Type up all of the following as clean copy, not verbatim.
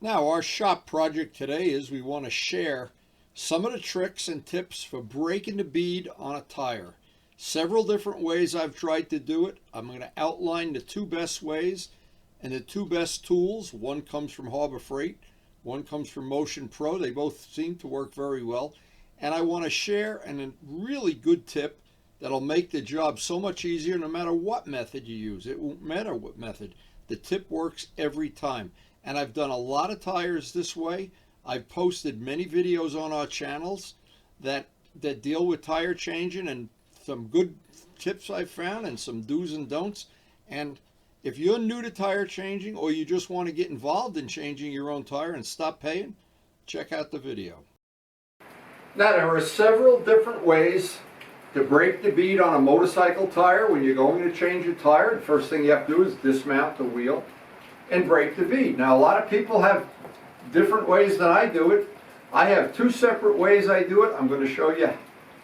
Now, our shop project today is we want to share some of the tricks and tips for breaking the bead on a tire. Several different ways I've tried to do it. I'm going to outline the two best ways and the two best tools. One comes from Harbor Freight, one comes from Motion Pro. They both seem to work very well. And I want to share a really good tip that'll make the job so much easier no matter what method you use. It won't matter what method. The tip works every time. And I've done a lot of tires this way. I've posted many videos on our channels that deal with tire changing and some good tips I've found and some do's and don'ts. And if you're new to tire changing or you just want to get involved in changing your own tire and stop paying, check out the video. Now, there are several different ways to break the bead on a motorcycle tire when you're going to change a tire. The first thing you have to do is dismount the wheel and break the bead. Now, a lot of people have different ways than I do it. I have two separate ways I do it. I'm going to show you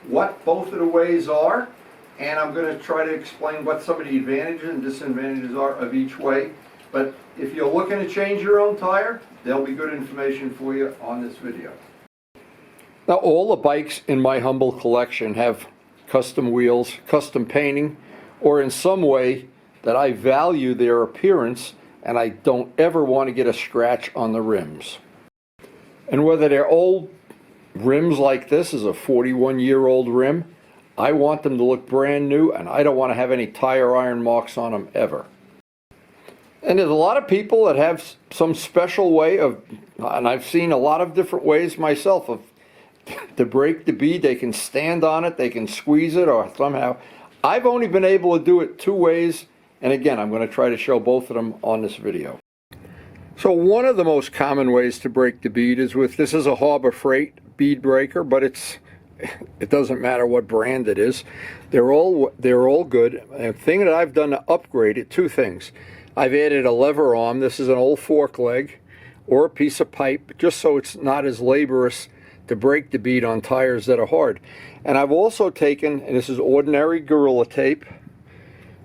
what both of the ways are, and I'm going to try to explain what some of the advantages and disadvantages are of each way. But if you're looking to change your own tire, there'll be good information for you on this video. Now, all the bikes in my humble collection have custom wheels, custom painting, or in some way that I value their appearance and I don't ever want to get a scratch on the rims. And whether they're old rims like this is a 41-year-old rim, I want them to look brand new and I don't want to have any tire iron marks on them ever. And there's a lot of people that have some special way of, and I've seen a lot of different ways myself of to break the bead. They can stand on it, they can squeeze it, or somehow. I've only been able to do it two ways, and again, I'm going to try to show both of them on this video. So one of the most common ways to break the bead is with, this is a Harbor Freight bead breaker, but it doesn't matter what brand it is. They're all good. And the thing that I've done to upgrade it, two things. I've added a lever arm. This is an old fork leg or a piece of pipe, just so it's not as laborious to break the bead on tires that are hard. And I've also taken, and this is ordinary Gorilla Tape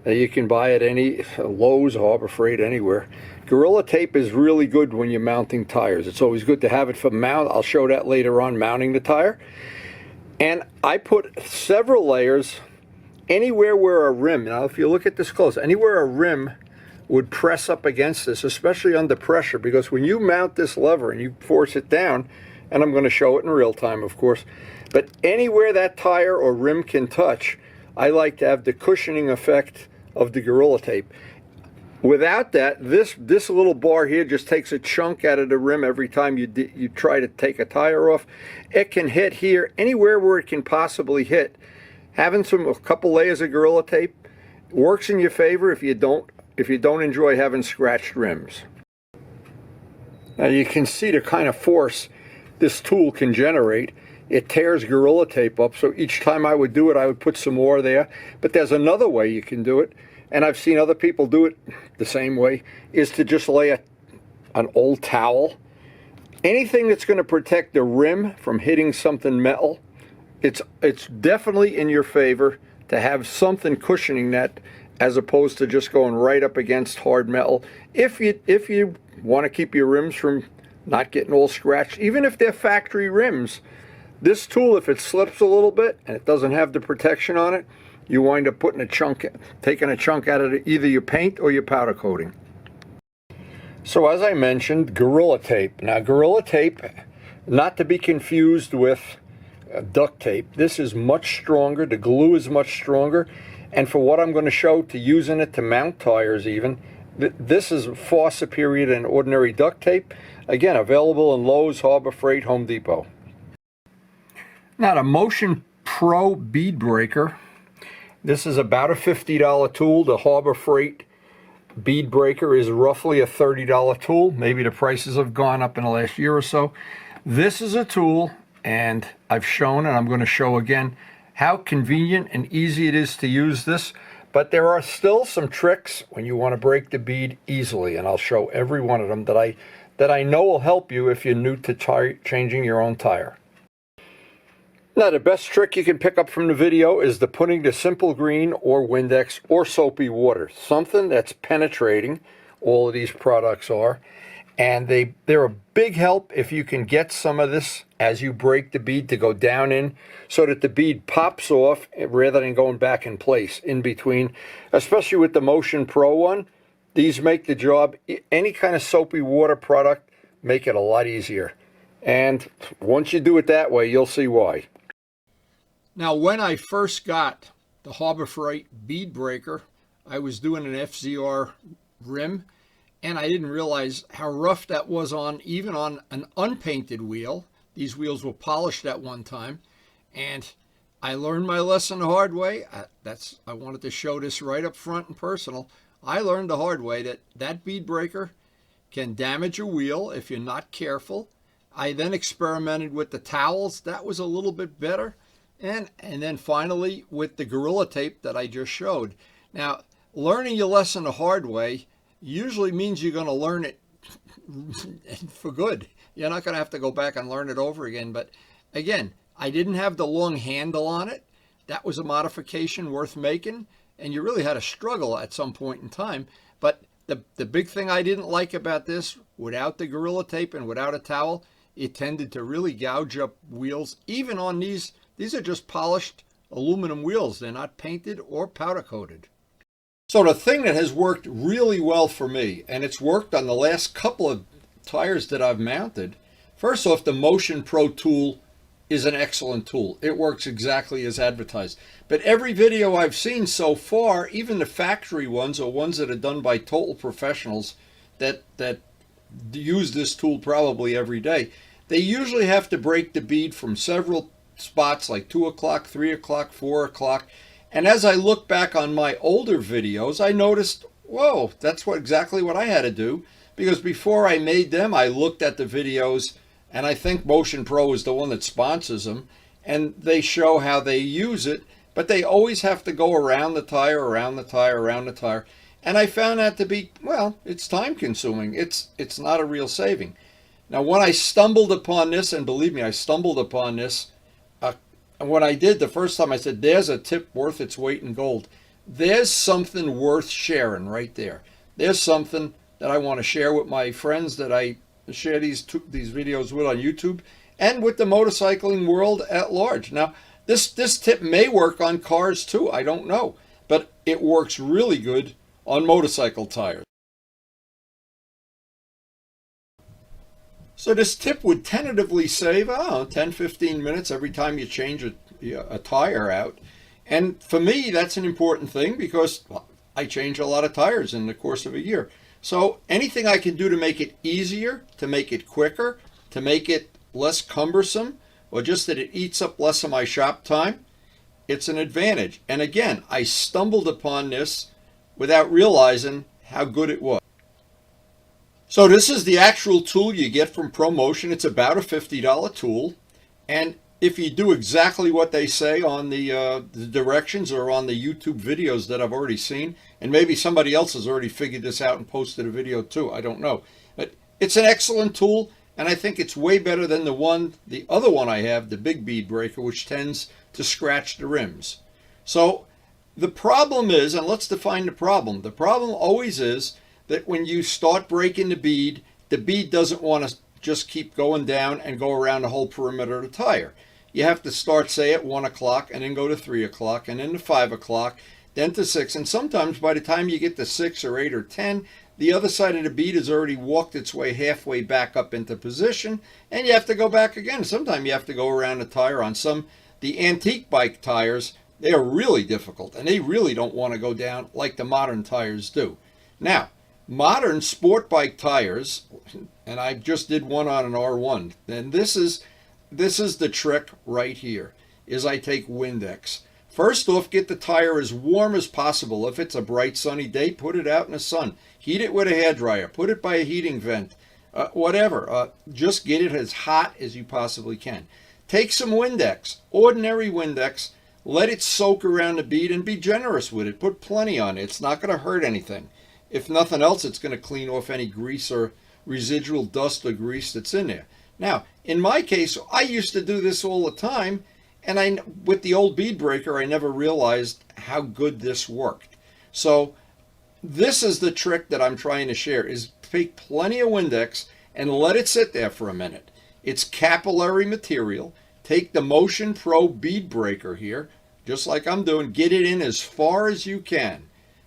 that you can buy at any Lowe's, Harbor Freight, anywhere. Gorilla Tape is really good when you're mounting tires. It's always good to have it for mount. I'll show that later on, mounting the tire. And I put several layers anywhere where a rim, now if you look at this close, anywhere a rim would press up against this, especially under pressure, because when you mount this lever and you force it down, and I'm going to show it in real time, of course, but anywhere that tire or rim can touch, I like to have the cushioning effect of the Gorilla Tape. Without that, this little bar here just takes a chunk out of the rim every time you try to take a tire off. It can hit here, anywhere where it can possibly hit. Having a couple layers of Gorilla Tape works in your favor if you don't enjoy having scratched rims. Now you can see the kind of force this tool can generate. It tears Gorilla Tape up, so each time I would do it, I would put some more there. But there's another way you can do it, and I've seen other people do it the same way, is to just lay an old towel. Anything that's going to protect the rim from hitting something metal, it's definitely in your favor to have something cushioning that, as opposed to just going right up against hard metal. If you want to keep your rims from not getting all scratched, even if they're factory rims, this tool, if it slips a little bit and it doesn't have the protection on it, you wind up taking a chunk out of either your paint or your powder coating. So as I mentioned, Gorilla Tape. Now Gorilla Tape, not to be confused with duct tape. This is much stronger. The glue is much stronger. And for what I'm going to show, to using it to mount tires even, this is far superior than ordinary duct tape. Again, available in Lowe's, Harbor Freight, Home Depot. Now the Motion Pro bead breaker. This is about a $50 tool. The Harbor Freight bead breaker is roughly a $30 tool. Maybe the prices have gone up in the last year or so. This is a tool, and I've shown, and I'm going to show again, how convenient and easy it is to use this. But there are still some tricks when you want to break the bead easily, and I'll show every one of them that I know will help you if you're new to changing your own tire. Now the best trick you can pick up from the video is the putting the Simple Green or Windex or soapy water, something that's penetrating, all of these products are, And they're a big help if you can get some of this as you break the bead to go down in, so that the bead pops off rather than going back in place in between. Especially with the Motion Pro one, these make the job, any kind of soapy water product, make it a lot easier. And once you do it that way, you'll see why. Now, when I first got the Harbor Freight bead breaker, I was doing an FZR rim, and I didn't realize how rough that was on, even on an unpainted wheel. These wheels were polished at one time, and I learned my lesson the hard way. I wanted to show this right up front and personal. I learned the hard way that that bead breaker can damage a wheel if you're not careful. I then experimented with the towels. That was a little bit better. And then finally with the Gorilla Tape that I just showed. Now, learning your lesson the hard way usually means you're going to learn it for good. You're not going to have to go back and learn it over again. But again, I didn't have the long handle on it. That was a modification worth making. And you really had to struggle at some point in time. But the big thing I didn't like about this, without the Gorilla Tape and without a towel, it tended to really gouge up wheels. Even on these are just polished aluminum wheels. They're not painted or powder coated. So the thing that has worked really well for me, and it's worked on the last couple of tires that I've mounted, first off, the Motion Pro tool is an excellent tool. It works exactly as advertised. But every video I've seen so far, even the factory ones or ones that are done by total professionals that use this tool probably every day, they usually have to break the bead from several spots, like 2 o'clock, 3 o'clock, 4 o'clock. And as I look back on my older videos, I noticed, whoa, that's exactly what I had to do. Because before I made them, I looked at the videos, and I think Motion Pro is the one that sponsors them, and they show how they use it, but they always have to go around the tire, around the tire, around the tire. And I found that to be, well, it's time consuming. It's not a real saving. Now, when I stumbled upon this, and believe me, I stumbled upon this, and what I did the first time, I said, there's a tip worth its weight in gold. There's something worth sharing right there. There's something that I want to share with my friends that I share these videos with on YouTube, and with the motorcycling world at large. Now, this tip may work on cars too. I don't know. But it works really good on motorcycle tires. So this tip would tentatively save, 10, 15 minutes every time you change a tire out. And for me, that's an important thing because I change a lot of tires in the course of a year. So anything I can do to make it easier, to make it quicker, to make it less cumbersome, or just that it eats up less of my shop time, it's an advantage. And again, I stumbled upon this without realizing how good it was. So this is the actual tool you get from ProMotion. It's about a $50 tool. And if you do exactly what they say on the directions or on the YouTube videos that I've already seen, and maybe somebody else has already figured this out and posted a video too, I don't know. But it's an excellent tool, and I think it's way better than the other one I have, the Big Bead Breaker, which tends to scratch the rims. So the problem is, and let's define the problem. The problem always is that when you start breaking the bead doesn't want to just keep going down and go around the whole perimeter of the tire. You have to start, say, at 1 o'clock and then go to 3 o'clock and then to 5 o'clock, then to 6. And sometimes by the time you get to 6 or 8 or 10, the other side of the bead has already walked its way halfway back up into position, and you have to go back again. Sometimes you have to go around the tire. On the antique bike tires, they are really difficult, and they really don't want to go down like the modern tires do. Now, modern sport bike tires, and I just did one on an R1, and this is the trick right here, is I take Windex. First off, get the tire as warm as possible. If it's a bright sunny day, put it out in the sun. Heat it with a hairdryer. Put it by a heating vent. Whatever. Just get it as hot as you possibly can. Take some Windex, ordinary Windex. Let it soak around the bead and be generous with it. Put plenty on it. It's not going to hurt anything. If nothing else, it's going to clean off any grease or residual dust or grease that's in there. Now, in my case, I used to do this all the time, and with the old bead breaker, I never realized how good this worked. So this is the trick that I'm trying to share, is take plenty of Windex and let it sit there for a minute. It's capillary material. Take the Motion Pro bead breaker here, just like I'm doing, get it in as far as you can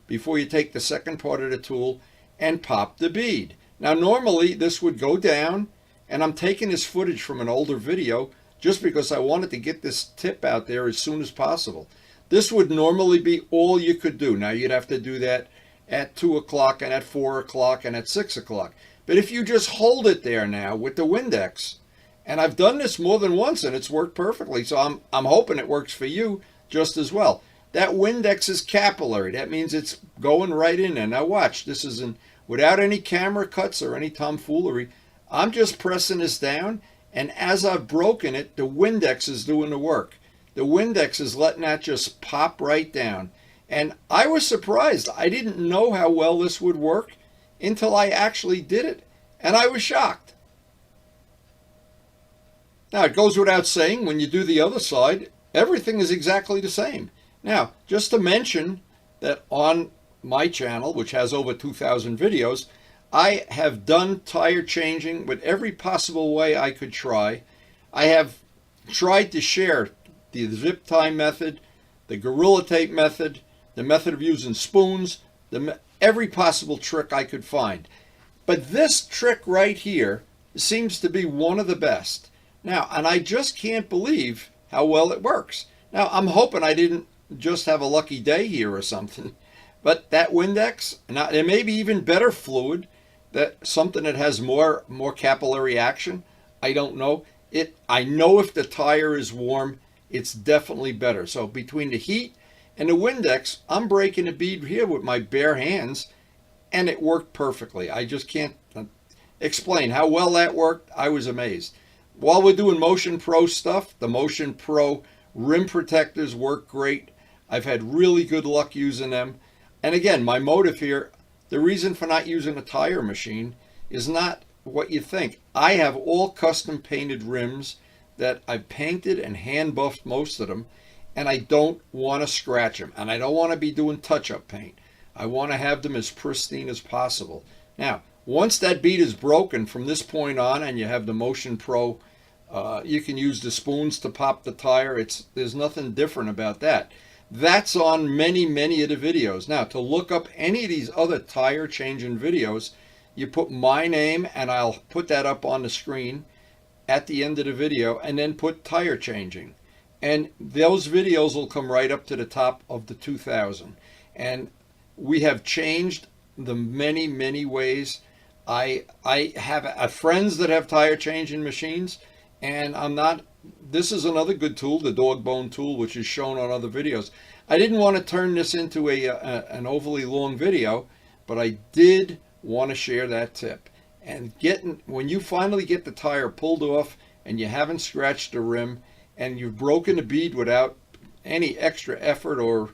before you take the second part of the tool and pop the bead. Now normally this would go down, and I'm taking this footage from an older video just because I wanted to get this tip out there as soon as possible. This would normally be all you could do. Now you'd have to do that at 2 o'clock and at 4 o'clock and at 6 o'clock. But if you just hold it there now with the Windex, and I've done this more than once and it's worked perfectly, so I'm hoping it works for you just as well. That Windex is capillary. That means it's going right in there. Now watch, this is without any camera cuts or any tomfoolery. I'm just pressing this down, and as I've broken it, the Windex is doing the work. The Windex is letting that just pop right down. And I was surprised. I didn't know how well this would work until I actually did it, and I was shocked. Now, it goes without saying, when you do the other side, everything is exactly the same. Now, just to mention that on my channel, which has over 2,000 videos, I have done tire changing with every possible way I could try. I have tried to share the zip tie method, the Gorilla Tape method, the method of using spoons, every possible trick I could find. But this trick right here seems to be one of the best. Now, and I just can't believe how well it works. Now, I'm hoping I didn't just have a lucky day here or something. But that Windex, now there may be even better fluid, that something that has more capillary action. I don't know. I know if the tire is warm, it's definitely better. So between the heat and the Windex, I'm breaking a bead here with my bare hands, and it worked perfectly. I just can't explain how well that worked. I was amazed. While we're doing Motion Pro stuff, the Motion Pro rim protectors work great. I've had really good luck using them. And again, my motive here, the reason for not using a tire machine is not what you think. I have all custom painted rims that I've painted and hand buffed most of them, and I don't want to scratch them, and I don't want to be doing touch-up paint. I want to have them as pristine as possible. Now, once that bead is broken from this point on and you have the Motion Pro, you can use the spoons to pop the tire. There's nothing different about that. That's on many of the videos. Now, to look up any of these other tire changing videos, you put my name, and I'll put that up on the screen at the end of the video, and then put tire changing. And those videos will come right up to the top of the 2,000. And we have changed the many ways. I have friends that have tire changing machines, and this is another good tool, the dog bone tool, which is shown on other videos. I didn't want to turn this into an overly long video, but I did want to share that tip. And when you finally get the tire pulled off and you haven't scratched the rim and you've broken the bead without any extra effort,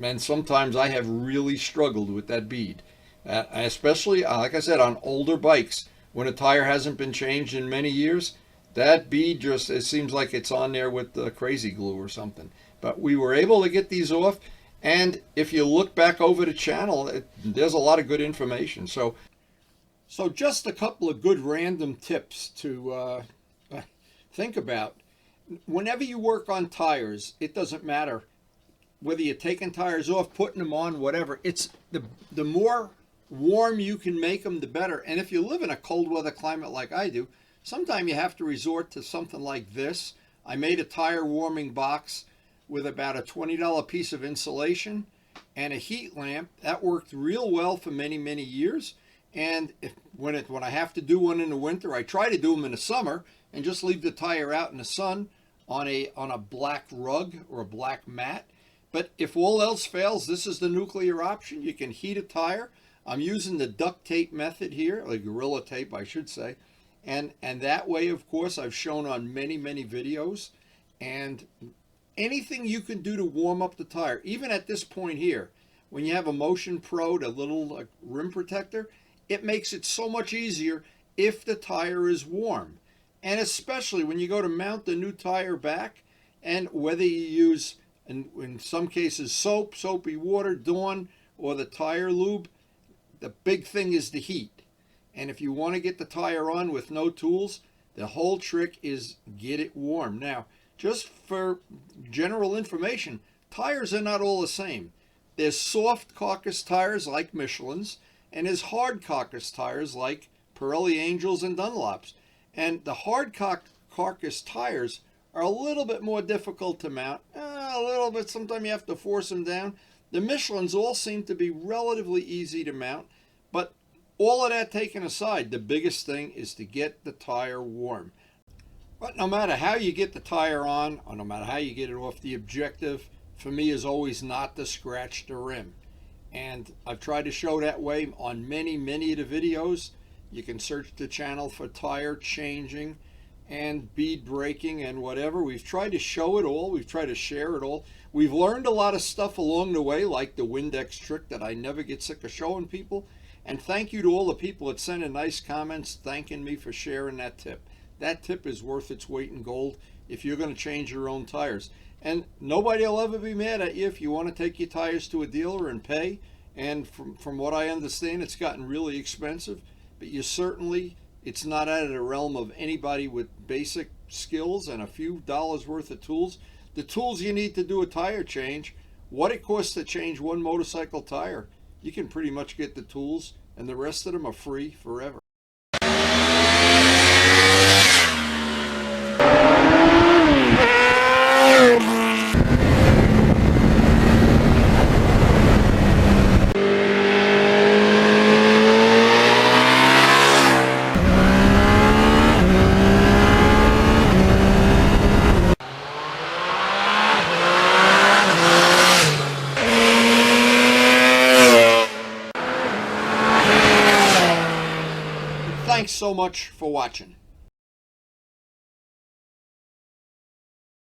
and sometimes I have really struggled with that bead, especially, like I said, on older bikes when a tire hasn't been changed in many years. That bead it seems like it's on there with crazy glue or something. But we were able to get these off, and if you look back over the channel, there's a lot of good information. So just a couple of good random tips to think about. Whenever you work on tires, it doesn't matter whether you're taking tires off, putting them on, whatever. It's the more warm you can make them, the better. And if you live in a cold weather climate like I do, sometimes you have to resort to something like this. I made a tire warming box with about a $20 piece of insulation and a heat lamp. That worked real well for many years. And when I have to do one in the winter, I try to do them in the summer and just leave the tire out in the sun on a black rug or a black mat. But if all else fails, this is the nuclear option. You can heat a tire. I'm using the duct tape method here, or Gorilla Tape, I should say. And that way, of course, I've shown on many videos. And anything you can do to warm up the tire, even at this point here, when you have a Motion Pro, the little rim protector, it makes it so much easier if the tire is warm. And especially when you go to mount the new tire back, and whether you use, in some cases, soapy water, Dawn, or the tire lube, the big thing is the heat. And if you want to get the tire on with no tools, the whole trick is get it warm. Now, just for general information, tires are not all the same. There's soft carcass tires like Michelin's, and there's hard carcass tires like Pirelli Angels and Dunlops. And the hard carcass tires are a little bit more difficult to mount. A little bit, sometimes you have to force them down. The Michelin's all seem to be relatively easy to mount, but all of that taken aside, the biggest thing is to get the tire warm. But no matter how you get the tire on, or no matter how you get it off, the objective for me is always not to scratch the rim. And I've tried to show that way on many of the videos. You can search the channel for tire changing and bead breaking and whatever. We've tried to show it all. We've tried to share it all. We've learned a lot of stuff along the way, like the Windex trick that I never get sick of showing people. And thank you to all the people that sent in nice comments thanking me for sharing that tip. That tip is worth its weight in gold if you're going to change your own tires. And nobody will ever be mad at you if you want to take your tires to a dealer and pay. And from what I understand, it's gotten really expensive. But you certainly, it's not out of the realm of anybody with basic skills and a few dollars worth of tools. The tools you need to do a tire change, what it costs to change one motorcycle tire, you can pretty much get the tools, and the rest of them are free forever. Thanks so much for watching.